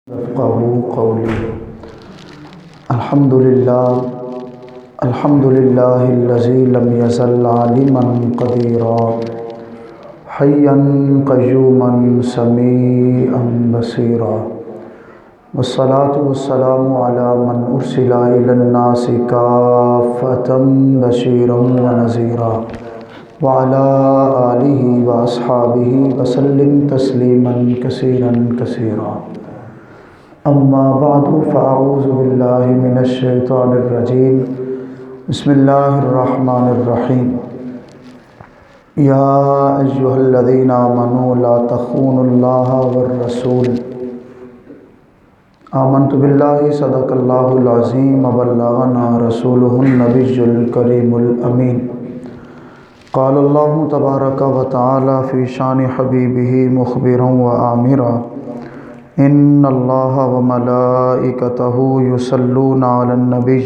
يفقهوا قولي. الحمد لله الذي لم يزل عالما قديرا حيا قيوما سميعا بصيرا، والصلاة والسلام على من أرسل إلى الناس كافة بشيرا ونذيرا، وعلى آله وأصحابه وسلم تسليما كثيرا كثيرا. اما بعد فاعوذ باللہ من الشیطان الرجیم. بسم اللہ الرحمن الرحیم. یا ایہا الذین آمنوا لا تخونوا اللہ والرسول. آمنت باللہ صدق اللہ العظیم وبلغنا رسولہ النبی الکریم الامین. قال اللہ تبارک وتعالی فی شان حبیبہ مخبرا وآمرا ان اللہ وملائکتہ یصلون علی النبی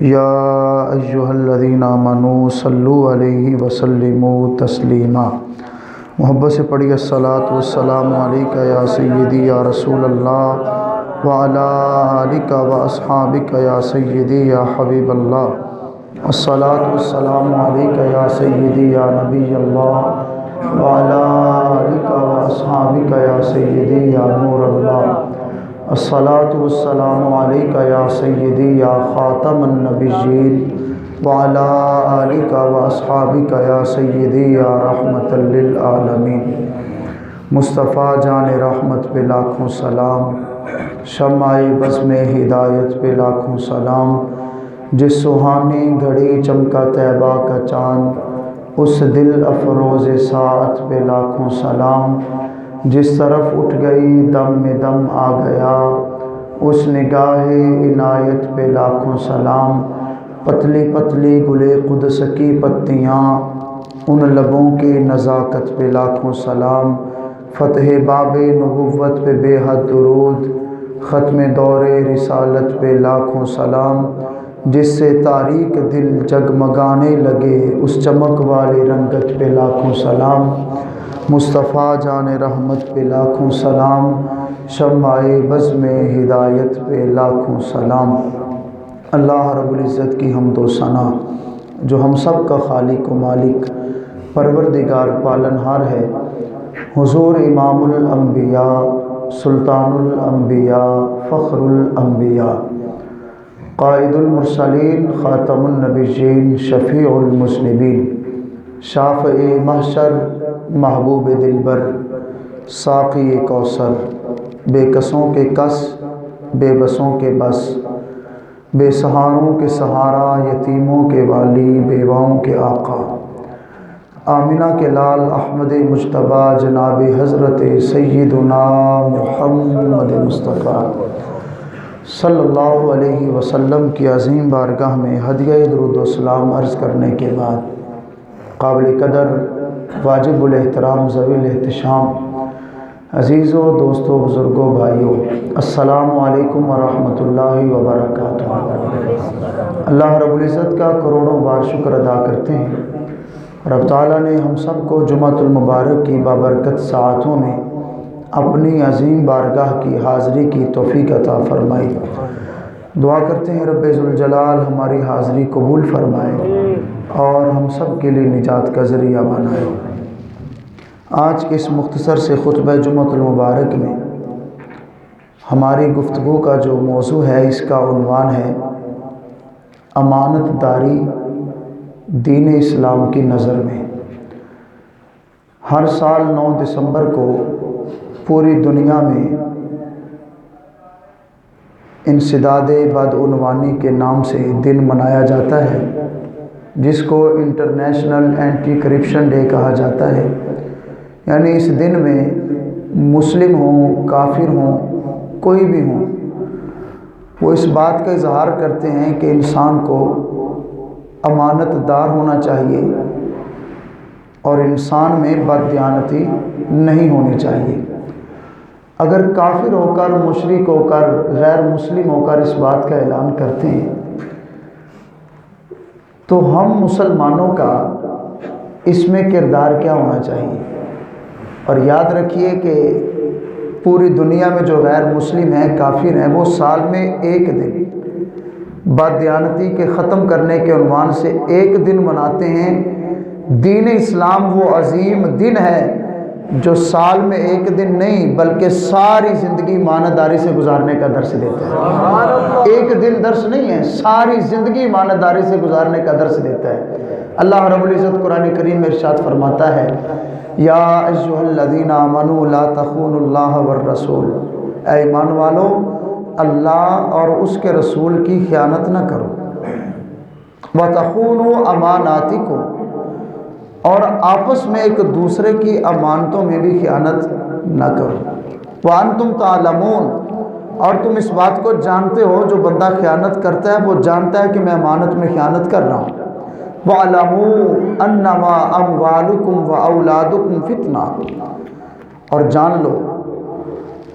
یا ایہا الذین آمنوا صلوا علیہ وسلموا تسلیما. محبت سے پڑھی الصلاۃ والسلام علیک یا سیدی یا رسول اللہ وعلی آلک واصحابک یا سیدی یا حبیب اللہ. الصلاۃ والسلام علیک یا سیدی یا نبی اللہ وعلی آلک واصحابک یا سیدی یا نور اللہ. الصلاۃ والسلام علیک یا سیدی یا خاتم النبیین وعلی آلک واصحابک یا سیدی یا رحمت للعالمین. مصطفیٰ جان رحمت پہ لاکھوں سلام، شمع بزم ہدایت پہ لاکھوں سلام. جس سہانی گھڑی چمکا طیبہ کا چاند، اس دل افروز ساعت پہ لاکھوں سلام. جس طرف اٹھ گئی دم میں دم آ گیا، اس نگاہ عنایت پہ لاکھوں سلام. پتلی پتلی گلے قدس کی پتیاں، ان لبوں کی نزاکت پہ لاکھوں سلام. فتح باب نبوت پہ بے حد درود، ختم دور رسالت پہ لاکھوں سلام. جس سے تاریک دل جگمگانے لگے، اس چمک والی رنگت پہ لاکھوں سلام. مصطفیٰ جان رحمت پہ لاکھوں سلام، شمع بزم ہدایت پہ لاکھوں سلام. اللہ رب العزت کی حمد و ثنا جو ہم سب کا خالق و مالک، پروردگار پالنہار ہے. حضور امام الانبیاء، سلطان الانبیاء، فخر الانبیاء، قائد المرسلین، خاتم النبیین، شفیع المذنبین، شافع محشر، محبوب دلبر، ساقی کوثر، بے کسوں کے کس، بے بسوں کے بس، بے سہاروں کے سہارا، یتیموں کے والی، بیواؤں کے آقا، آمنہ کے لال احمد مجتبیٰ جناب حضرت سیدنا محمد مصطفیٰ صلی اللہ علیہ وسلم کی عظیم بارگاہ میں ہدیہ درود و سلام عرض کرنے کے بعد، قابل قدر، واجب الاحترام، ذوی الاحتشام عزیزوں، دوستوں، بزرگوں، بھائیوں، السلام علیکم ورحمۃ اللہ وبرکاتہ. اللہ رب العزت کا کروڑوں بار شکر ادا کرتے ہیں. رب تعالیٰ نے ہم سب کو جمعۃ المبارک کی بابرکت ساعتوں میں اپنی عظیم بارگاہ کی حاضری کی توفیق عطا فرمائی. دعا کرتے ہیں رب ذوالجلال ہماری حاضری قبول فرمائے اور ہم سب کے لیے نجات کا ذریعہ بنائے. آج کے اس مختصر سے خطبہ جمعۃ المبارک میں ہماری گفتگو کا جو موضوع ہے، اس کا عنوان ہے امانت داری دین اسلام کی نظر میں. ہر سال 9 دسمبر کو پوری دنیا میں انسداد بدعنوانی کے نام سے دن منایا جاتا ہے، جس کو انٹرنیشنل اینٹی کرپشن ڈے کہا جاتا ہے. یعنی اس دن میں مسلم ہوں، کافر ہوں، کوئی بھی ہوں، وہ اس بات کا اظہار کرتے ہیں کہ انسان کو امانت دار ہونا چاہیے اور انسان میں بددیانتی نہیں ہونی چاہیے. اگر کافر ہو کر، مشرک ہو کر، غیر مسلم ہو کر اس بات کا اعلان کرتے ہیں، تو ہم مسلمانوں کا اس میں کردار کیا ہونا چاہیے؟ اور یاد رکھیے کہ پوری دنیا میں جو غیر مسلم ہیں، کافر ہیں، وہ سال میں ایک دن بددیانتی کے ختم کرنے کے عنوان سے ایک دن مناتے ہیں۔ دین اسلام وہ عظیم دن ہے جو سال میں ایک دن نہیں بلکہ ساری زندگی ایمانداری سے گزارنے کا درس دیتا ہے۔ ایک دن درس نہیں ہے، ساری زندگی ایمانداری سے گزارنے کا درس دیتا ہے۔ اللہ رب العزت قرآن کریم میں ارشاد فرماتا ہے، یا ایھا الذین آمنوا لا تخونوا اللہ والرسول، اے ایمان والو اللہ اور اس کے رسول کی خیانت نہ کرو، وتخونوا اماناتکم، اور آپس میں ایک دوسرے کی امانتوں میں بھی خیانت نہ کرو، وانتم تعلمون، اور تم اس بات کو جانتے ہو، جو بندہ خیانت کرتا ہے وہ جانتا ہے کہ میں امانت میں خیانت کر رہا ہوں۔ وَاعْلَمُوا أَنَّمَا أَمْوَالُكُمْ وَأَوْلَادُكُمْ فِتْنَةٌ، اور جان لو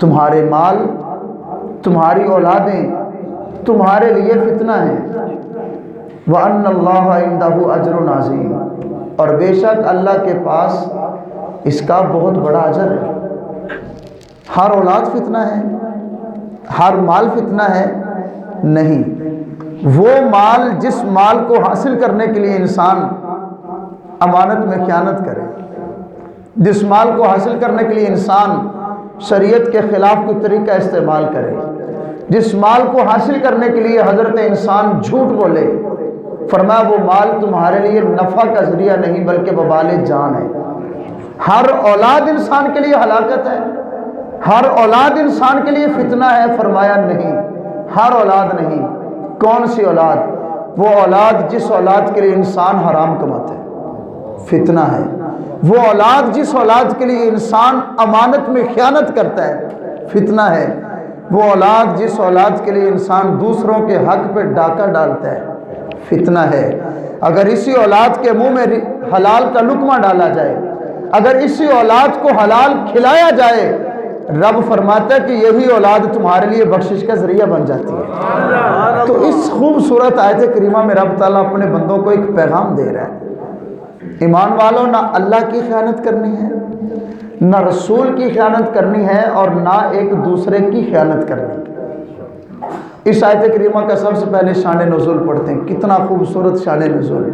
تمہارے مال، تمہاری اولادیں تمہارے لیے فتنہ ہیں۔ وَأَنَّ اللَّهَ عِندَهُ أَجْرٌ عَظِيمٌ، اور بے شک اللہ کے پاس اس کا بہت بڑا اجر ہے۔ ہر اولاد فتنہ ہے، ہر مال فتنہ ہے؟ نہیں۔ وہ مال، جس مال کو حاصل کرنے کے لیے انسان امانت میں خیانت کرے، جس مال کو حاصل کرنے کے لیے انسان شریعت کے خلاف کوئی طریقہ استعمال کرے، جس مال کو حاصل کرنے کے لیے حضرت انسان جھوٹ بولے، فرمایا وہ مال تمہارے لیے نفع کا ذریعہ نہیں بلکہ وبال جان ہے۔ ہر اولاد انسان کے لیے ہلاکت ہے، ہر اولاد انسان کے لیے فتنہ ہے؟ فرمایا نہیں، ہر اولاد نہیں۔ کون سی اولاد؟ وہ اولاد جس اولاد کے لیے انسان حرام کماتا ہے، فتنہ ہے۔ وہ اولاد جس اولاد کے لیے انسان امانت میں خیانت کرتا ہے، فتنہ ہے۔ وہ اولاد جس اولاد کے لیے انسان دوسروں کے حق پہ ڈاکہ ڈالتا ہے، فتنہ ہے۔ اگر اسی اولاد کے منہ میں حلال کا لقمہ ڈالا جائے، اگر اسی اولاد کو حلال کھلایا جائے، رب فرماتا ہے کہ یہی اولاد تمہارے لیے بخشش کا ذریعہ بن جاتی ہے۔ تو اس خوبصورت آیت کریمہ میں رب تعالیٰ اپنے بندوں کو ایک پیغام دے رہا ہے، ایمان والوں، نہ اللہ کی خیانت کرنی ہے، نہ رسول کی خیانت کرنی ہے، اور نہ ایک دوسرے کی خیانت کرنی ہے۔ اس آیت کریمہ کا سب سے پہلے شان نزول پڑھتے ہیں۔ کتنا خوبصورت شان نزول۔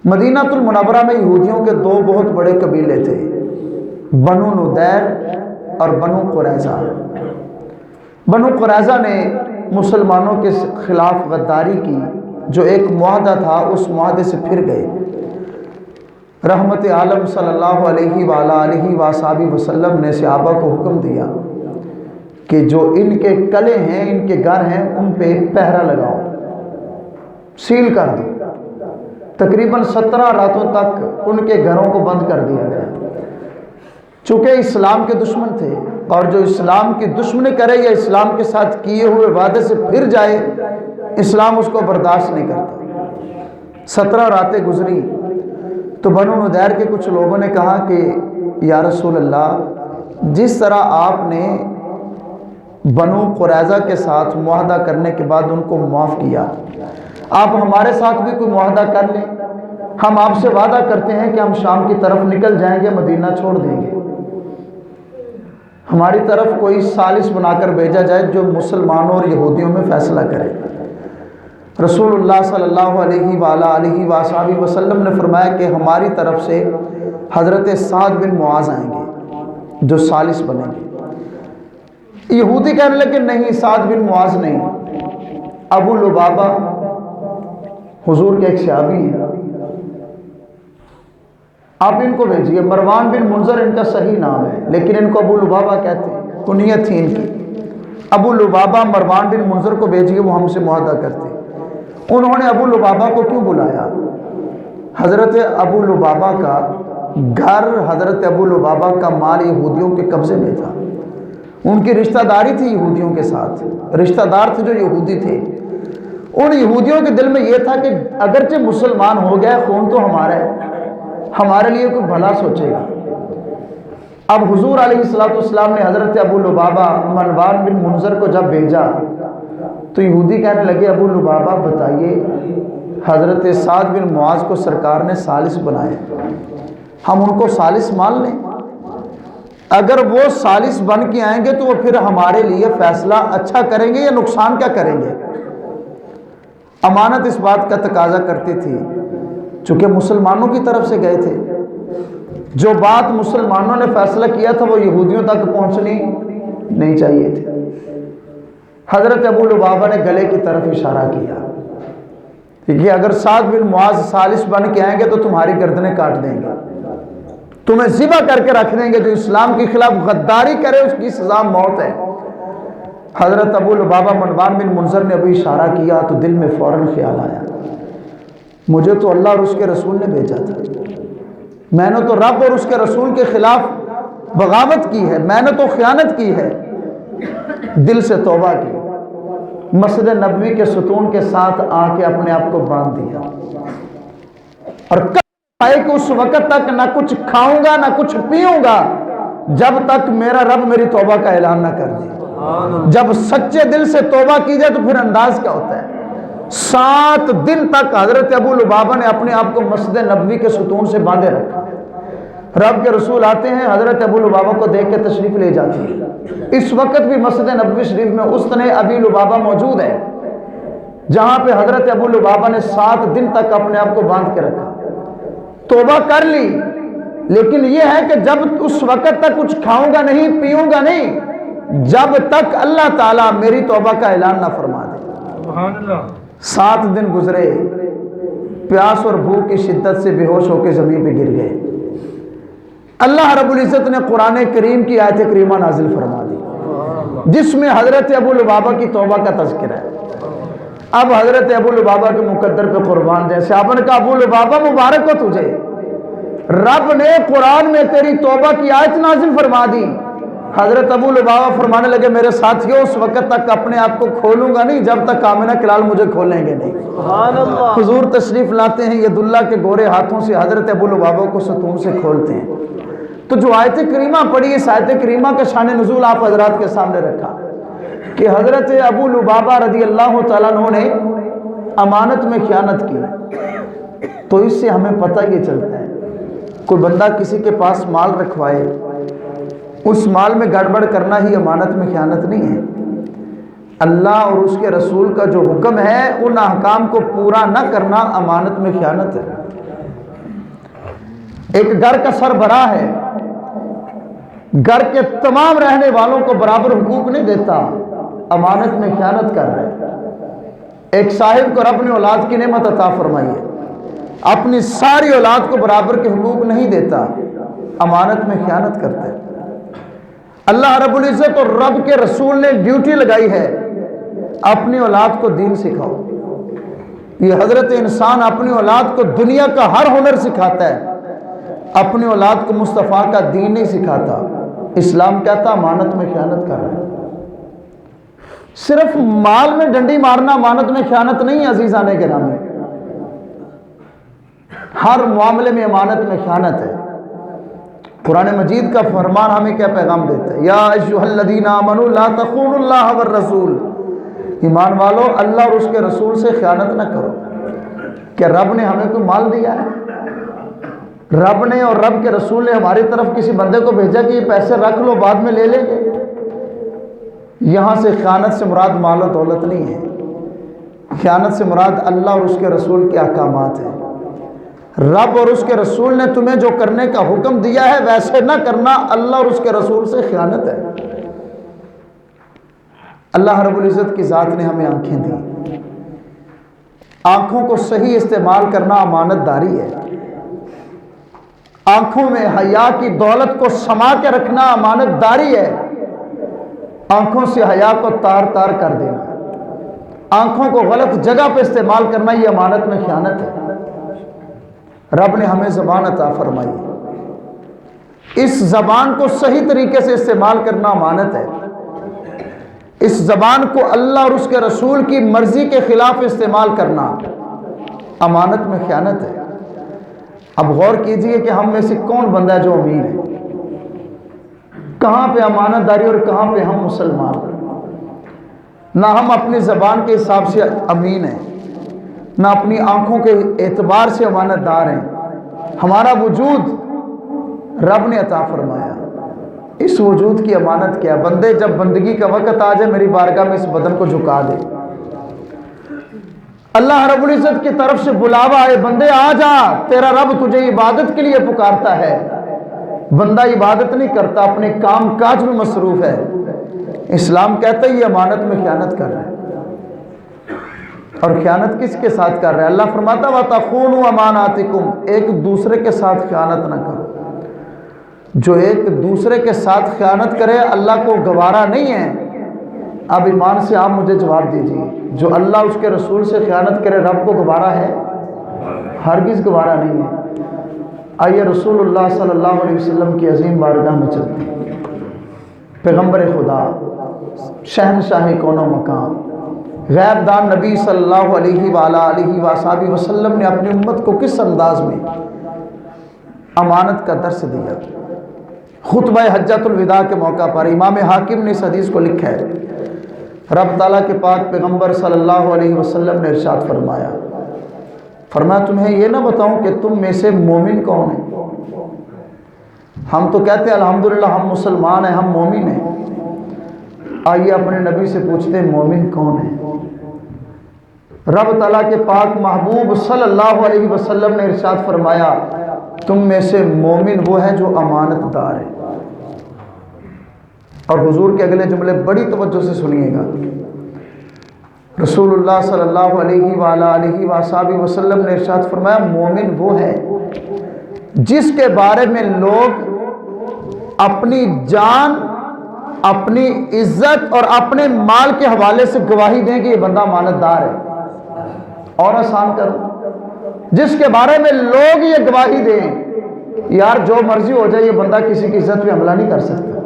مدینہ المنورہ میں یہودیوں کے دو بہت بڑے قبیلے تھے، بنو نضیر اور بنو قریظہ۔ بنو قریظہ نے مسلمانوں کے خلاف غداری کی، جو ایک معاہدہ تھا اس معاہدے سے پھر گئے۔ رحمت عالم صلی اللہ علیہ وآلہ وصحبہ وسلم نے صحابہ کو حکم دیا کہ جو ان کے قلعے ہیں، ان کے گھر ہیں، ان پہ پہرا لگاؤ، سیل کر دو۔ تقریباً 17 راتوں تک ان کے گھروں کو بند کر دیا گیا۔ چونکہ اسلام کے دشمن تھے، اور جو اسلام کی دشمنی کرے یا اسلام کے ساتھ کیے ہوئے وعدے سے پھر جائے، اسلام اس کو برداشت نہیں کرتا۔ 17 راتیں گزری تو بنو نضیر کے کچھ لوگوں نے کہا کہ یا رسول اللہ، جس طرح آپ نے بنو قریظہ کے ساتھ معاہدہ کرنے کے بعد ان کو معاف کیا، آپ ہمارے ساتھ بھی کوئی معاہدہ کر لیں۔ ہم آپ سے وعدہ کرتے ہیں کہ ہم شام کی طرف نکل جائیں گے، مدینہ چھوڑ دیں گے، ہماری طرف کوئی سالس بنا کر بھیجا جائے جو مسلمانوں اور یہودیوں میں فیصلہ کرے۔ رسول اللہ صلی اللہ علیہ وآلہ وصحبہ وسلم نے فرمایا کہ ہماری طرف سے حضرت سعد بن معاذ آئیں گے جو سالس بنیں گے۔ یہودی کہنے لگے نہیں، سعد بن معاذ نہیں، ابو لبابہ حضور کے ایک صحابی ہیں، آپ ان کو بھیجیے۔ مروان بن منظر ان کا صحیح نام ہے، لیکن ان کو ابو لبابہ کہتے ہیں، کنیت تھی ان کی۔ ابو لبابہ مروان بن منظر کو بھیجیے، وہ ہم سے معاہدہ کرتے۔ انہوں نے ابو لبابہ کو کیوں بلایا؟ حضرت ابو لبابہ کا گھر، حضرت ابو لبابہ کا مال یہودیوں کے قبضے میں تھا، ان کی رشتہ داری تھی یہودیوں کے ساتھ، رشتہ دار تھے جو یہودی تھے۔ ان یہودیوں کے دل میں یہ تھا کہ اگرچہ مسلمان ہو گیا، خون تو ہمارا ہے، ہمارے لیے کوئی بھلا سوچے گا۔ اب حضور علیہ السلام نے حضرت ابو لبابہ مروان بن منظر کو جب بھیجا تو یہودی کہنے لگے ابو لبابہ بتائیے، حضرت سعد بن معاذ کو سرکار نے سالس بنایا، ہم ان کو سالس مان لیں؟ اگر وہ ثالث بن کے آئیں گے تو وہ پھر ہمارے لیے فیصلہ اچھا کریں گے یا نقصان کیا کریں گے؟ امانت اس بات کا تقاضا کرتی تھی، چونکہ مسلمانوں کی طرف سے گئے تھے، جو بات مسلمانوں نے فیصلہ کیا تھا وہ یہودیوں تک پہنچنی نہیں چاہیے تھی۔ حضرت ابو لبابہ نے گلے کی طرف اشارہ کیا کہ اگر سعد بن معاذ ثالث بن کے آئیں گے تو تمہاری گردنیں کاٹ دیں گے، تمہیں ذبح کر کے رکھ دیں گے، جو اسلام کے خلاف غداری کرے اس کی سزا موت ہے۔ حضرت ابو لبابہ مروان بن منذر نے ابھی اشارہ کیا تو دل میں فوراً خیال آیا، مجھے تو اللہ اور اس کے رسول نے بھیجا تھا، میں نے تو رب اور اس کے رسول کے خلاف بغاوت کی ہے، میں نے تو خیانت کی ہے۔ دل سے توبہ کی، مسجد نبوی کے ستون کے ساتھ آ کے اپنے آپ کو باندھ دیا، اور کہ اس وقت تک نہ کچھ کھاؤں گا نہ کچھ پیوں گا جب تک میرا رب میری توبہ کا اعلان نہ کر دے۔ جب سچے دل سے توبہ کی جائے تو پھر انداز کیا ہوتا ہے۔ 7 دن تک حضرت ابو لبابہ نے اپنے آپ کو مسجد نبوی کے ستون سے باندھے رکھا۔ رب کے رسول آتے ہیں، حضرت ابو لبابہ کو دیکھ کے تشریف لے جاتی ہے۔ اس وقت بھی مسجد نبوی شریف میں اسطن ابی لبابہ موجود ہے، جہاں پہ حضرت ابو لبابہ نے 7 دن تک اپنے آپ کو باندھ کے رکھا، توبہ کر لی، لیکن یہ ہے کہ جب اس وقت تک کچھ کھاؤں گا نہیں پیوں گا نہیں جب تک اللہ تعالیٰ میری توبہ کا اعلان نہ فرما دے۔ سبحان اللہ۔ 7 دن گزرے، پیاس اور بھوک کی شدت سے بے ہوش ہو کے زمین پہ گر گئے۔ اللہ رب العزت نے قرآن کریم کی آیت کریمہ نازل فرما دی، جس میں حضرت ابو لبابہ کی توبہ کا تذکرہ ہے۔ اب حضرت ابو لبابہ کے مقدر پہ قربان جیسے آپ نے کہا، ابو لبابہ مبارک ہو تجھے، رب نے قرآن میں تیری توبہ کی آیت نازل فرما دی۔ حضرت ابو لبابہ فرمانے لگے، میرے ساتھیوں اس وقت تک اپنے آپ کو کھولوں گا نہیں جب تک آمنہ کلال مجھے کھولیں گے نہیں۔ سبحان اللہ۔ حضور تشریف لاتے ہیں، ید اللہ کے گورے ہاتھوں سے حضرت ابو لبابہ کو ستون سے کھولتے ہیں۔ تو جو آیت کریمہ پڑھی، اس آیت کریمہ کا شان نزول آپ حضرات کے سامنے رکھا کہ حضرت ابو لبابہ رضی اللہ تعالیٰ عنہ نے امانت میں خیانت کی۔ تو اس سے ہمیں پتہ یہ چلتا ہے، کوئی بندہ کسی کے پاس مال رکھوائے، اس مال میں گڑبڑ کرنا ہی امانت میں خیانت نہیں ہے۔ اللہ اور اس کے رسول کا جو حکم ہے ان احکام کو پورا نہ کرنا امانت میں خیانت ہے۔ ایک گھر کا سربراہ ہے، گھر کے تمام رہنے والوں کو برابر حقوق نہیں دیتا، امانت میں خیانت کر رہے ہیں۔ ایک صاحب کو رب نے اولاد کی نعمت عطا فرمائی ہے، اپنی ساری اولاد کو برابر کے حقوق نہیں دیتا، امانت میں خیانت کرتا ہے۔ اللہ رب العزت اور رب کے رسول نے ڈیوٹی لگائی ہے، اپنی اولاد کو دین سکھاؤ۔ یہ حضرت انسان اپنی اولاد کو دنیا کا ہر ہنر سکھاتا ہے، اپنی اولاد کو مصطفیٰ کا دین نہیں سکھاتا۔ اسلام کہتا امانت میں خیانت کر رہا ہے۔ صرف مال میں ڈنڈی مارنا امانت میں خیانت نہیں ہے عزیزان گرامی، ہر معاملے میں امانت میں خیانت ہے۔ قرآن مجید کا فرمان ہمیں کیا پیغام دیتا ہے؟ یا ایھا الذین آمنوا لا تخونوا اللہ والرسول، ایمان والو اللہ اور اس کے رسول سے خیانت نہ کرو۔ کیا رب نے ہمیں کوئی مال دیا ہے؟ رب نے اور رب کے رسول نے ہماری طرف کسی بندے کو بھیجا کہ یہ پیسے رکھ لو بعد میں لے لیں گے؟ یہاں سے خیانت سے مراد مال و دولت نہیں ہے، خیانت سے مراد اللہ اور اس کے رسول کے احکامات ہیں۔ رب اور اس کے رسول نے تمہیں جو کرنے کا حکم دیا ہے ویسے نہ کرنا اللہ اور اس کے رسول سے خیانت ہے۔ اللہ رب العزت کی ذات نے ہمیں آنکھیں دی، آنکھوں کو صحیح استعمال کرنا امانت داری ہے۔ آنکھوں میں حیا کی دولت کو سما کے رکھنا امانت داری ہے۔ آنکھوں سے حیا کو تار تار کر دینا، آنکھوں کو غلط جگہ پہ استعمال کرنا، یہ امانت میں خیانت ہے۔ رب نے ہمیں زبان عطا فرمائی، اس زبان کو صحیح طریقے سے استعمال کرنا امانت ہے۔ اس زبان کو اللہ اور اس کے رسول کی مرضی کے خلاف استعمال کرنا امانت میں خیانت ہے۔ اب غور کیجئے کہ ہم میں سے کون بندہ ہے جو امین ہے، کہاں پہ امانت داری اور کہاں پہ ہم مسلمان۔ نہ ہم اپنی زبان کے حساب سے امین ہیں، نہ اپنی آنکھوں کے اعتبار سے امانت دار ہیں۔ ہمارا وجود رب نے عطا فرمایا، اس وجود کی امانت کیا ہے؟ بندے جب بندگی کا وقت آ جائے میری بارگاہ میں اس بدن کو جھکا دے، اللہ رب العزت کی طرف سے بلاوا آئے، بندے آ جا، تیرا رب تجھے عبادت کے لیے پکارتا ہے، بندہ عبادت نہیں کرتا، اپنے کام کاج میں مصروف ہے، اسلام کہتا ہے یہ امانت میں خیانت کر رہا ہے۔ اور خیانت کس کے ساتھ کر رہا ہے؟ اللہ فرماتا وَتَخُونُوا أَمَانَاتِكُمْ، ایک دوسرے کے ساتھ خیانت نہ کرو۔ جو ایک دوسرے کے ساتھ خیانت کرے اللہ کو گوارا نہیں ہے۔ اب ایمان سے آپ مجھے جواب دیجیے، جو اللہ اس کے رسول سے خیانت کرے رب کو گوارا ہے؟ ہرگز گوارا نہیں ہے۔ آئیے رسول اللہ صلی اللہ علیہ وسلم کی عظیم بارگاہ میں چلتے ہیں۔ پیغمبر خدا، شہنشاہ کون و مکان، غیب دان نبی صلی اللہ علیہ وآلہ وسلم نے اپنی امت کو کس انداز میں امانت کا درس دیا۔ خطبہ حجۃ الوداع کے موقع پر امام حاکم نے اس حدیث کو لکھا ہے، رب تعالیٰ کے پاک پیغمبر صلی اللہ علیہ وسلم نے ارشاد فرمایا تمہیں یہ نہ بتاؤں کہ تم میں سے مومن کون ہے؟ ہم تو کہتے ہیں الحمدللہ ہم مسلمان ہیں، ہم مومن ہیں۔ آئیے اپنے نبی سے پوچھتے ہیں مومن کون ہے؟ رب تعالیٰ کے پاک محبوب صلی اللہ علیہ وسلم نے ارشاد فرمایا تم میں سے مومن وہ ہے جو امانت دار ہے۔ اور حضور کے اگلے جملے بڑی توجہ سے سنیے گا، رسول اللہ صلی اللہ علیہ وآلہ وسلم نے ارشاد فرمایا مومن وہ ہے جس کے بارے میں لوگ اپنی جان، اپنی عزت اور اپنے مال کے حوالے سے گواہی دیں کہ یہ بندہ امانت دار ہے۔ اور آسان کرو، جس کے بارے میں لوگ یہ گواہی دیں یار جو مرضی ہو جائے یہ بندہ کسی کی عزت پہ حملہ نہیں کر سکتا،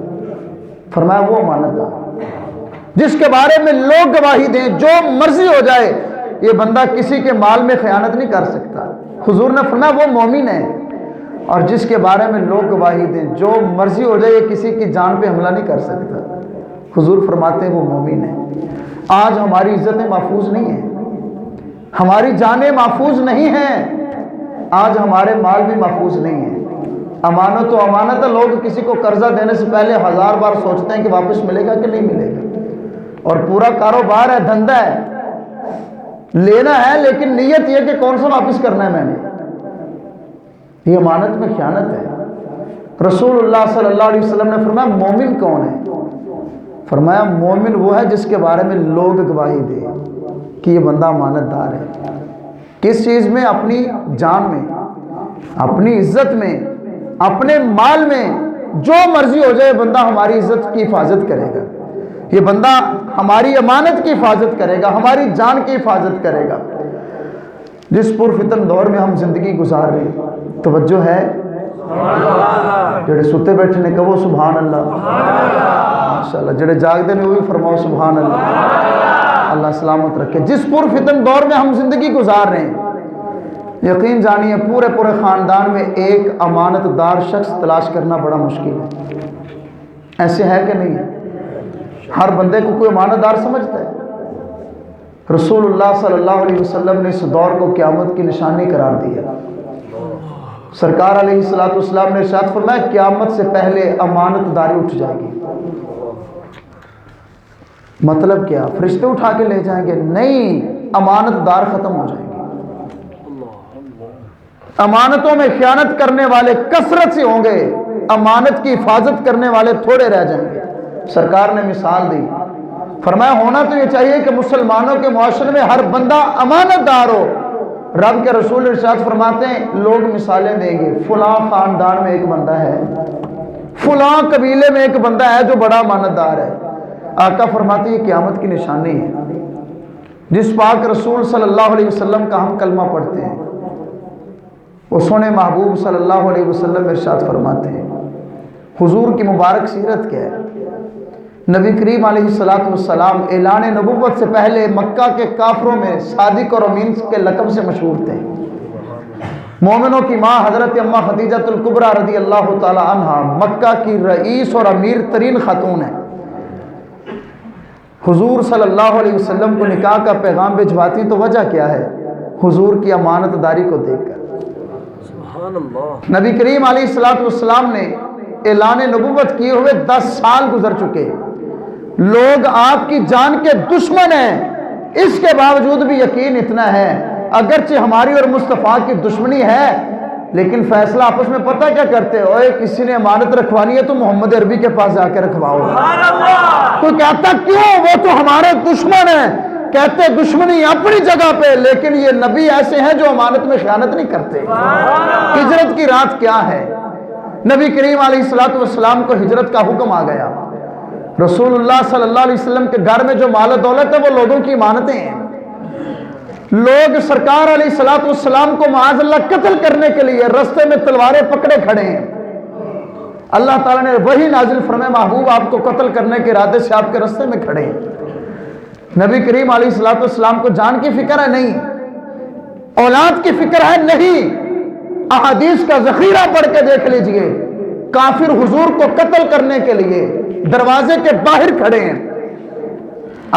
فرمایا وہ امانت دار۔ جس کے بارے میں لوگ گواہی دیں جو مرضی ہو جائے یہ بندہ کسی کے مال میں خیانت نہیں کر سکتا، حضور نے فرمایا وہ مومن ہے۔ اور جس کے بارے میں لوگ گواہی دیں جو مرضی ہو جائے یہ کسی کی جان پہ حملہ نہیں کر سکتا، حضور فرماتے ہیں وہ مومن ہے۔ آج ہماری عزتیں محفوظ نہیں ہیں، ہماری جانیں محفوظ نہیں ہیں، آج ہمارے مال بھی محفوظ نہیں ہیں۔ امانت و امانت ہے، لوگ کسی کو قرضہ دینے سے پہلے 1000 بار سوچتے ہیں کہ واپس ملے گا کہ نہیں ملے گا، اور پورا کاروبار ہے، دھندا ہے، لینا ہے لیکن نیت یہ کہ کون سا واپس کرنا ہے میں نے، یہ امانت میں خیانت ہے۔ رسول اللہ صلی اللہ علیہ وسلم نے فرمایا مومن کون ہے؟ فرمایا مومن وہ ہے جس کے بارے میں لوگ گواہی دے کہ یہ بندہ امانت دار ہے۔ کس چیز میں؟ اپنی جان میں، اپنی عزت میں، اپنے مال میں، جو مرضی ہو جائے بندہ ہماری عزت کی حفاظت کرے گا، یہ بندہ ہماری امانت کی حفاظت کرے گا، ہماری جان کی حفاظت کرے گا۔ جس پرفتن دور میں ہم زندگی گزار رہے ہیں، توجہ ہے؟ جڑے ستے بیٹھے نے کہو سبحان اللہ، ماشاءاللہ، جڑے جاگتے نے وہ بھی فرماؤ سبحان اللہ، اللہ سلامت رکھے۔ جس پرفتن دور میں ہم زندگی گزار رہے ہیں، یقین جانیے پورے خاندان میں ایک امانت دار شخص تلاش کرنا بڑا مشکل ہے۔ ایسے ہے کہ نہیں ہے؟ ہر بندے کو کوئی امانت دار سمجھتا ہے۔ رسول اللہ صلی اللہ علیہ وسلم نے اس دور کو قیامت کی نشانی قرار دیا۔ سرکار علیہ السلام نے ارشاد فرمایا قیامت سے پہلے امانت داری اٹھ جائے گی۔ مطلب کیا؟ فرشتے اٹھا کے لے جائیں گے؟ نہیں، امانت دار ختم ہو جائیں گے۔ امانتوں میں خیانت کرنے والے کثرت سے ہوں گے، امانت کی حفاظت کرنے والے تھوڑے رہ جائیں گے۔ سرکار نے مثال دی، فرمایا ہونا تو یہ چاہیے کہ مسلمانوں کے معاشرے میں ہر بندہ امانت دار ہو۔ رب کے رسول ارشاد فرماتے ہیں لوگ مثالیں دیں گے، فلاں خاندان میں ایک بندہ ہے، فلاں قبیلے میں ایک بندہ ہے جو بڑا امانت دار ہے۔ آقا فرماتے ہیں یہ قیامت کی نشانی ہے۔ جس پاک رسول صلی اللہ علیہ وسلم کا ہم کلمہ پڑھتے ہیں، وہ سونے محبوب صلی اللہ علیہ وسلم ارشاد فرماتے ہیں، حضور کی مبارک سیرت کیا ہے؟ نبی کریم علیہ السلام اعلان نبوت سے پہلے مکہ کے کافروں میں صادق اور امین کے لقب سے مشہور تھے۔ مومنوں کی ماں حضرت اماں خدیجہ الکبریٰ رضی اللہ تعالی عنہا مکہ کی رئیس اور امیر ترین خاتون ہیں۔ حضور صلی اللہ علیہ وسلم کو نکاح کا پیغام بھجواتی تو وجہ کیا ہے؟ حضور کی امانت داری کو دیکھ کر۔ نبی کریم علیہ السلام نے اعلان نبوت کیے ہوئے 10 سال گزر چکے، لوگ آپ کی جان کے دشمن ہیں، اس کے باوجود بھی یقین اتنا ہے اگرچہ ہماری اور مصطفیٰ کی دشمنی ہے لیکن فیصلہ آپس میں پتہ کیا کرتے ہو، کسی نے امانت رکھوانی ہے تو محمد عربی کے پاس جا کے رکھواؤ۔ کوئی کہتا کیوں، وہ تو ہمارے دشمن ہیں، کہتے دشمنی اپنی جگہ پہ، لیکن یہ نبی ایسے ہیں جو امانت میں خیانت نہیں کرتے۔ ہجرت کی رات کیا ہے، نبی کریم علیہ السلام کو ہجرت کا حکم آ گیا، رسول اللہ صلی اللہ علیہ وسلم کے گھر میں جو مال و دولت ہے وہ لوگوں کی امانتیں ہیں، لوگ سرکار علیہ السلام کو معاذ اللہ قتل کرنے کے لیے رستے میں تلواریں پکڑے کھڑے ہیں، اللہ تعالیٰ نے وہی نازل فرمائے محبوب آپ کو قتل کرنے کے ارادے سے آپ کے رستے میں کھڑے ہیں۔ نبی کریم علیہ السلام کو جان کی فکر ہے نہیں، اولاد کی فکر ہے نہیں، احادیث کا ذخیرہ پڑھ کے دیکھ لیجئے، کافر حضور کو قتل کرنے کے لیے دروازے کے باہر کھڑے ہیں۔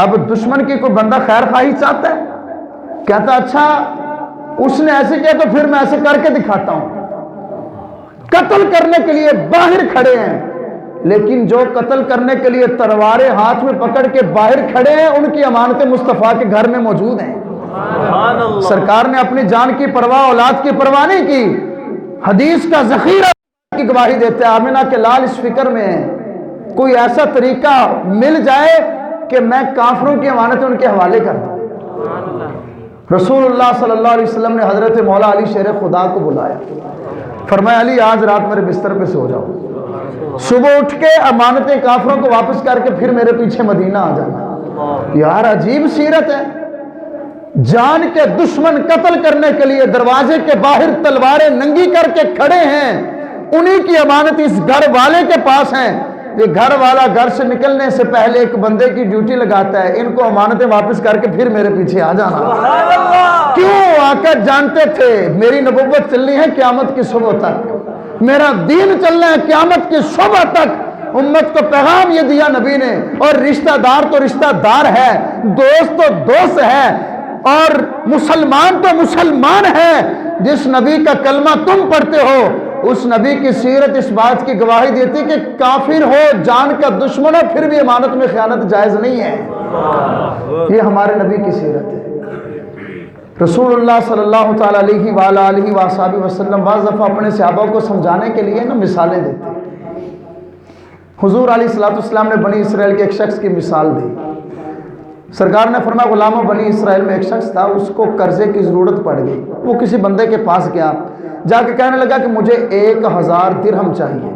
اب دشمن کی کوئی بندہ خیر خواہی چاہتا ہے، کہتا اچھا اس نے ایسے کیا تو پھر میں ایسے کر کے دکھاتا ہوں، قتل کرنے کے لیے باہر کھڑے ہیں، لیکن جو قتل کرنے کے لیے تلواریں ہاتھ میں پکڑ کے باہر کھڑے ہیں ان کی امانتیں مصطفیٰ کے گھر میں موجود ہیں۔ سرکار نے اپنی جان کی پرواہ اولاد کی پرواہ نہیں کی، حدیث کا ذخیرہ کی گواہی دیتے ہیں آمنہ کے لال اس فکر میں ہیں کوئی ایسا طریقہ مل جائے کہ میں کافروں کی امانتیں ان کے حوالے کر دوں۔ رسول اللہ صلی اللہ علیہ وسلم نے حضرت مولا علی شیر خدا کو بلایا، فرمایا علی آج رات میرے بستر پہ سو جاؤ، صبح اٹھ کے امانتیں کافروں کو واپس کر کے پھر میرے پیچھے مدینہ آ جانا۔ یار عجیب سیرت ہے، جان کے دشمن قتل کرنے کے لیے دروازے کے باہر تلواریں ننگی کر کے کھڑے ہیں، انہی کی امانت اس گھر والے کے پاس ہیں، یہ گھر والا گھر سے نکلنے سے پہلے ایک بندے کی ڈیوٹی لگاتا ہے، ان کو امانتیں واپس کر کے پھر میرے پیچھے آ جانا۔ کیوں؟ آقا جانتے تھے میری نبوت چلنی ہے قیامت کی صبح تک، میرا دین چلنا ہے قیامت کی صبح تک، امت کو پیغام یہ دیا نبی نے، اور رشتہ دار تو رشتہ دار ہے، دوست تو دوست ہے، اور مسلمان تو مسلمان ہے، جس نبی کا کلمہ تم پڑھتے ہو اس نبی کی سیرت اس بات کی گواہی دیتی کہ کافر ہو جان کا دشمن ہو پھر بھی امانت میں خیانت جائز نہیں ہے۔ یہ ہمارے نبی کی سیرت ہے۔ رسول اللہ صلی اللہ تعالیٰ علیہ وآلہ وآصحابہ وسلم بعض دفعہ اپنے صحابہ کو سمجھانے کے لیے مثالیں دیتے۔ حضور علیہ السلام نے بنی اسرائیل کے ایک شخص کی مثال دی، سرکار نے فرمایا غلاموں بنی اسرائیل میں ایک شخص تھا، اس کو قرضے کی ضرورت پڑ گئی، وہ کسی بندے کے پاس گیا، جا کے کہنے لگا کہ مجھے 1000 درہم چاہیے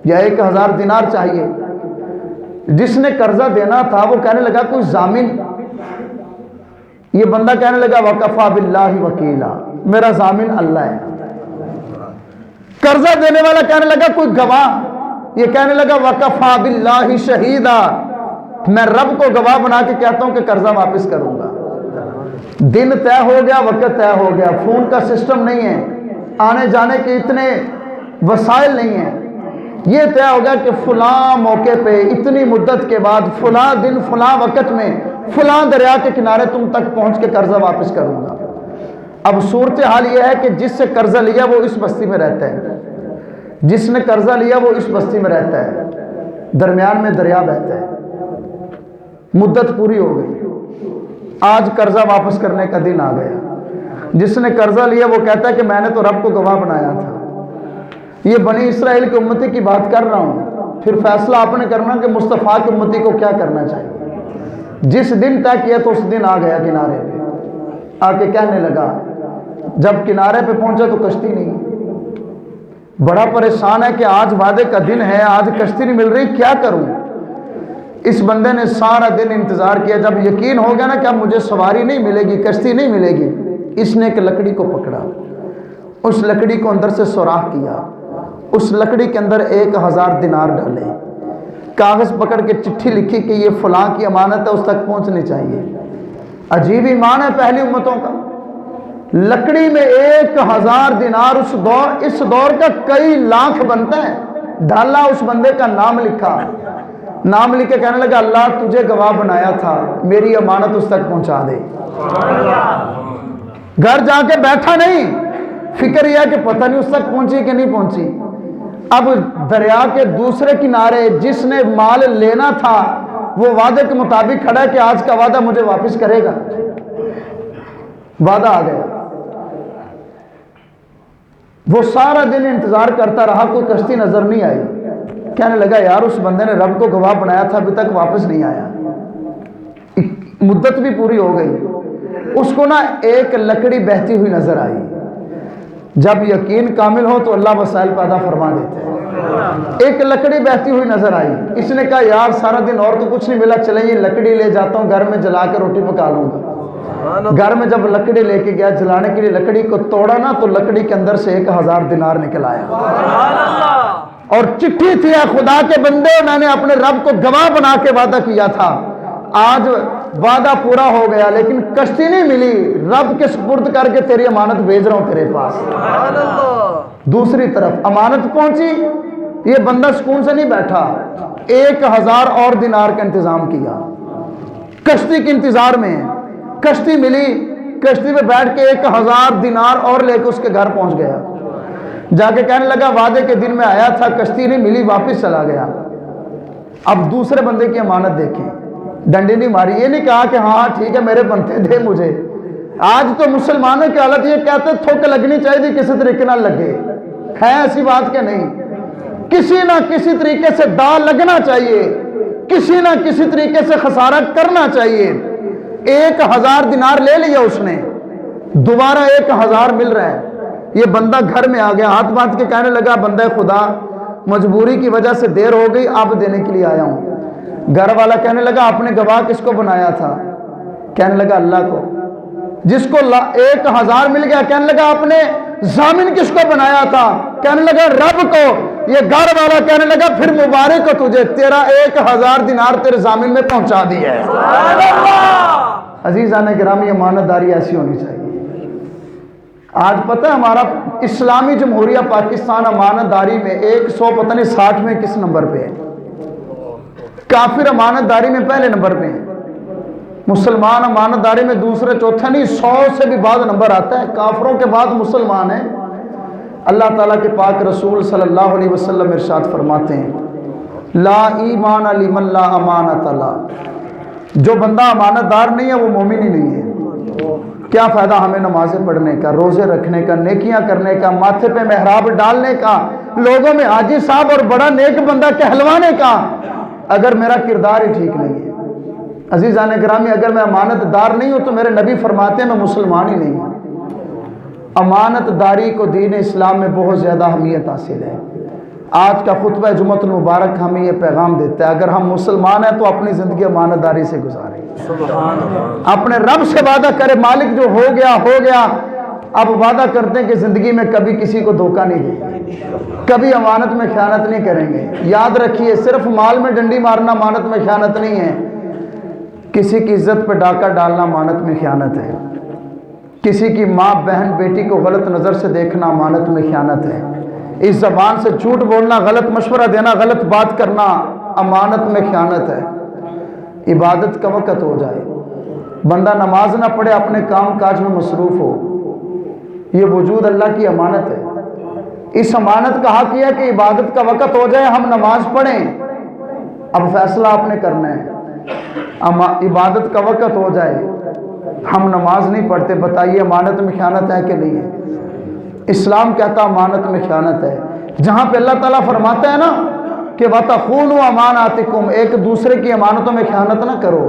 یا 1000 دینار چاہیے۔ جس نے قرضہ دینا تھا وہ کہنے لگا کوئی ضامن، یہ بندہ کہنے لگا وکفیٰ باللہ وکیلا، میرا ضامن اللہ ہے۔ قرضہ دینے والا کہنے لگا کوئی گواہ، یہ کہنے لگا وکفیٰ باللہ شہیدا، میں رب کو گواہ بنا کے کہتا ہوں کہ قرضہ واپس کروں گا۔ دن طے ہو گیا، وقت طے ہو گیا، فون کا سسٹم نہیں ہے، آنے جانے کے اتنے وسائل نہیں ہیں، یہ طے ہو گیا کہ فلاں موقع پہ اتنی مدت کے بعد فلاں دن فلاں وقت میں فلاں دریا کے کنارے تم تک پہنچ کے قرضہ واپس کروں گا۔ اب صورتحال یہ ہے کہ جس سے قرضہ لیا وہ اس بستی میں رہتا ہے، جس نے قرضہ لیا وہ اس بستی میں رہتا ہے، درمیان میں دریا بہتا ہے، مدت پوری ہو گئی، آج قرضہ واپس کرنے کا دن آ گیا۔ جس نے قرضہ لیا وہ کہتا ہے کہ میں نے تو رب کو گواہ بنایا تھا۔ یہ بنی اسرائیل کی امتی کی بات کر رہا ہوں، پھر فیصلہ آپ نے کرنا کہ مصطفیٰ کی امتی کو کیا کرنا چاہیے۔ جس دن طے کیا تو اس دن آ گیا کنارے پہ، آ کے کہنے لگا، جب کنارے پہ پہنچا تو کشتی نہیں، بڑا پریشان ہے کہ آج وعدے کا دن ہے، آج کشتی نہیں مل رہی، کیا کروں۔ اس بندے نے سارا دن انتظار کیا، جب یقین ہو گیا نا کہ اب مجھے سواری نہیں ملے گی، کشتی نہیں ملے گی، اس نے ایک لکڑی کو پکڑا، اس لکڑی کو اندر سے سوراخ کیا، اس لکڑی کے اندر 1000 دینار ڈالے، کاغذ پکڑ کے چٹھی لکھی کہ یہ فلاں کی امانت ہے، اس تک پہنچنی چاہیے۔ عجیب ایمان ہے پہلی امتوں کا، لکڑی میں 1000 دینار، اس دور کا کئی لاکھ بنتا ہے، ڈالا، اس بندے کا نام لکھا، نام لکھ کے کہنے لگا اللہ تجھے گواہ بنایا تھا، میری امانت اس تک پہنچا دے۔ گھر جا کے بیٹھا نہیں، فکر یہ ہے کہ پتہ نہیں اس تک پہنچی کہ نہیں پہنچی، اب دریا کے دوسرے کنارے جس نے مال لینا تھا وہ وعدے کے مطابق کھڑا ہے کہ آج کا وعدہ مجھے واپس کرے گا. وعدہ آ گیا. وہ سارا دن انتظار کرتا رہا, کوئی کشتی نظر نہیں آئی. کہنے لگا یار اس بندے نے رب کو گواہ بنایا تھا, ابھی تک واپس نہیں آیا. مدت بھی پوری ہو گئی. اس کو نا ایک لکڑی بہتی ہوئی نظر آئی. جب یقین کامل ہو تو اللہ وسائل پیدا فرما دیتے ہیں. ایک لکڑی بہتی ہوئی نظر آئی. اس نے کہا یار سارا دن اور تو کچھ نہیں ملا, چلیں یہ لکڑی لے جاتا ہوں, گھر میں جلا کے روٹی پکا لوں گا. گھر میں جب لکڑی لے کے گیا جلانے کے لیے, لکڑی کو توڑا نا تو لکڑی کے اندر سے 1000 دینار نکل آیا. اور چٹھی تھی, خدا کے بندے میں نے اپنے رب کو گواہ بنا کے وعدہ کیا تھا, آج وعدہ پورا ہو گیا لیکن کشتی نہیں ملی, رب کے سپرد کر کے تیری امانت بھیج رہا ہوں تیرے پاس. دوسری طرف امانت پہنچی, یہ بندہ سکون سے نہیں بیٹھا, 1000 اور دینار کا انتظام کیا. کشتی کے انتظار میں کشتی ملی, کشتی پہ بیٹھ کے 1000 دینار اور لے کے اس کے گھر پہنچ گیا. جا کے کہنے لگا وعدے کے دن میں آیا تھا, کشتی نہیں ملی, واپس چلا گیا. اب دوسرے بندے کی امانت دیکھیں, ڈنڈی نہیں ماری, یہ نہیں کہا کہ ہاں ٹھیک ہے میرے بنتے دے مجھے. آج تو مسلمانوں کی حالت یہ کہتے تھوک لگنی چاہیے, کسی طریقے نہ لگے. ہے ایسی بات کہ نہیں؟ کسی نہ کسی طریقے سے دا لگنا چاہیے, کسی نہ کسی طریقے سے خسارہ کرنا چاہیے. 1000 دینار لے لیا اس نے, دوبارہ 1000 مل رہا ہے. یہ بندہ گھر میں آ گیا, ہاتھ باندھ کے کہنے لگا بندہ خدا مجبوری کی وجہ سے دیر ہو گئی, اب دینے کے لیے آیا ہوں. گھر والا کہنے لگا آپ نے گواہ کس کو بنایا تھا؟ کہنے لگا اللہ کو. جس کو 1000 مل گیا کہنے لگا آپ نے ضامن کس کو بنایا تھا؟ کہنے لگا رب کو. یہ گھر والا کہنے لگا پھر مبارک ہو تجھے, تیرا 1000 دینار تیرے ضامن میں پہنچا دیا ہے. عزیزان گرامی, امانت داری ایسی ہونی چاہیے. آج پتہ ہے ہمارا اسلامی جمہوریہ پاکستان امانت داری میں 160 میں کس نمبر پہ ہے؟ کافر امانت داری میں پہلے نمبر پہ ہیں, مسلمان امانت داری میں دوسرے چوتھے نہیں, 100 سے بھی بعد نمبر آتا ہے. کافروں کے بعد مسلمان ہیں. اللہ تعالیٰ کے پاک رسول صلی اللہ علیہ وسلم ارشاد فرماتے ہیں لا ایمان لمن لا امانت له. جو بندہ امانت دار نہیں ہے وہ مومن ہی نہیں ہے. کیا فائدہ ہمیں نمازیں پڑھنے کا, روزے رکھنے کا, نیکیاں کرنے کا, ماتھے پہ محراب ڈالنے کا, لوگوں میں حاجی صاحب اور بڑا نیک بندہ کہلوانے کا, اگر میرا کردار ہی ٹھیک نہیں ہے. عزیزان گرامی, اگر میں امانت دار نہیں ہوں تو میرے نبی فرماتے ہیں میں مسلمان ہی نہیں ہوں. امانت داری کو دین اسلام میں بہت زیادہ اہمیت حاصل ہے. آج کا خطبہ جمعۃ المبارک ہمیں یہ پیغام دیتا ہے, اگر ہم مسلمان ہیں تو اپنی زندگی امانت داری سے گزاریں, اپنے رب سے وعدہ کرے, مالک جو ہو گیا. اب وعدہ کرتے ہیں کہ زندگی میں کبھی کسی کو دھوکہ نہیں دیں گے, کبھی امانت میں خیانت نہیں کریں گے. یاد رکھیے صرف مال میں ڈنڈی مارنا امانت میں خیانت نہیں ہے, کسی کی عزت پہ ڈاکہ ڈالنا امانت میں خیانت ہے, کسی کی ماں بہن بیٹی کو غلط نظر سے دیکھنا امانت میں خیانت ہے, اس زبان سے جھوٹ بولنا, غلط مشورہ دینا, غلط بات کرنا امانت میں خیانت ہے. عبادت کا وقت ہو جائے, بندہ نماز نہ پڑھے, اپنے کام کاج میں مصروف ہو, یہ وجود اللہ کی امانت ہے. اس امانت کا حق یہ ہے کہ عبادت کا وقت ہو جائے, ہم نماز پڑھیں, اب فیصلہ آپ نے کرنا ہے. عبادت کا وقت ہو جائے, ہم نماز نہیں پڑھتے, بتائیے امانت میں خیانت ہے کہ نہیں ہے؟ اسلام کہتا امانت میں خیانت ہے. جہاں پہ اللہ تعالیٰ فرماتا ہے نا کہ وَتَخُونُوا أَمَانَاتِكُمْ, ایک دوسرے کی امانتوں میں خیانت نہ کرو,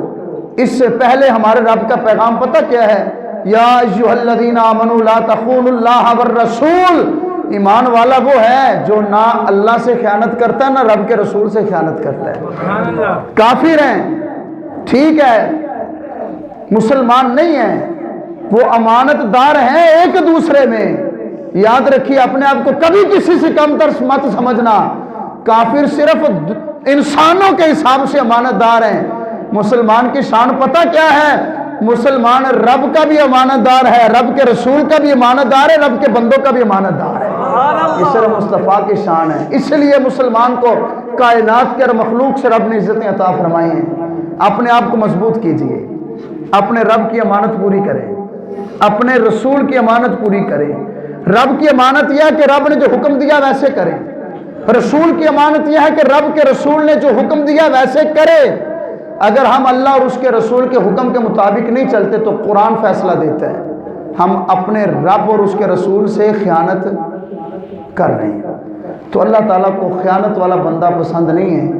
اس سے پہلے ہمارے رب کا پیغام پتہ کیا ہے؟ یا ایھا الذین آمنوا لا تخونوا اللہ والرسول. ایمان والا وہ ہے جو نہ اللہ سے خیانت کرتا ہے نہ رب کے رسول سے خیانت کرتا ہے. کافر ہیں ٹھیک ہے, مسلمان نہیں ہیں, وہ امانت دار ہیں ایک دوسرے میں. یاد رکھیے اپنے آپ کو کبھی کسی سے کم تر مت سمجھنا. کافر صرف انسانوں کے حساب سے امانت دار ہیں, مسلمان کی شان پتہ کیا ہے؟ مسلمان رب کا بھی امانت دار ہے, رب کے رسول کا بھی امانت دار ہے, رب کے بندوں کا بھی امانت دار ہے. یہ صرف مصطفیٰ کی شان ہے. اس لیے مسلمان کو کائنات کے اور مخلوق سے رب نے عزتیں عطا فرمائی ہیں. اپنے آپ کو مضبوط کیجئے, اپنے رب کی امانت پوری کریں, اپنے رسول کی امانت پوری کریں. رب کی امانت یہ ہے کہ رب نے جو حکم دیا ویسے کریں, رسول کی امانت یہ ہے کہ رب کے رسول نے جو حکم دیا ویسے کرے۔ اگر ہم اللہ اور اس کے رسول کے حکم کے مطابق نہیں چلتے تو قرآن فیصلہ دیتا ہے ہم اپنے رب اور اس کے رسول سے خیانت کر رہے ہیں۔ تو اللہ تعالیٰ کو خیانت والا بندہ پسند نہیں ہے،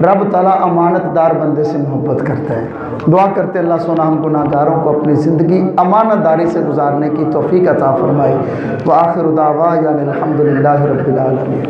رب تعالیٰ امانت دار بندے سے محبت کرتا ہے۔ دعا کرتے اللہ سونا ہم گناہ گاروں کو اپنی زندگی امانت داری سے گزارنے کی توفیق عطا فرمائے۔ وآخر دعوانا الحمدللہ رب العالمین۔